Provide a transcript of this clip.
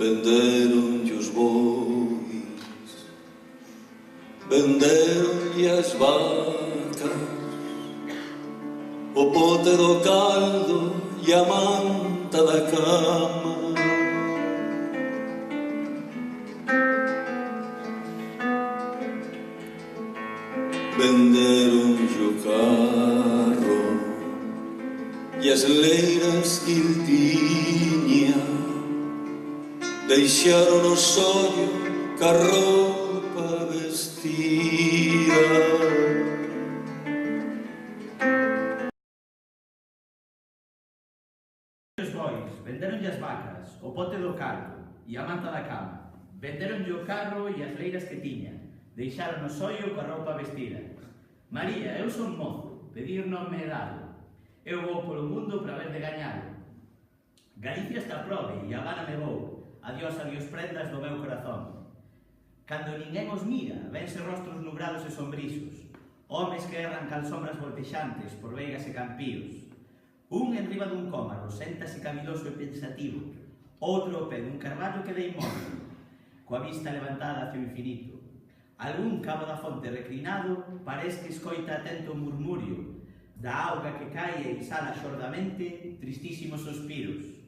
Venderonlle os bois, venderonlle as vacas, o pote do caldo e a manta da cama. Venderonlle o carro e as leiras que il tiña, deixaron o sollo ca roupa vestida. Os bois, venderonlle as vacas, o pote do caldo e a manta da cama. Venderonlle o carro e as leiras que tiña, deixaron o sollo coa roupa vestida. María, eu son mozo, pedir non me é dado. Eu vou polo mundo para ver de gañalo. Galicia está probe e a Habana me vou. Adiós, adiós prendas do meu corazón. Cando ninguén os mira, vense rostros nubrados e sombrisos, homes que erran cal sombras voltexantes por veigas e campíos. Un enriba dun cómaro, séntase caviloso e pensativo, outro ao pé dun carballo que dei morto, coa vista levantada hacia o infinito. Algún cabo da fonte reclinado parece que escoita atento o murmurio da auga que cae e exhala xordamente tristísimos suspiros.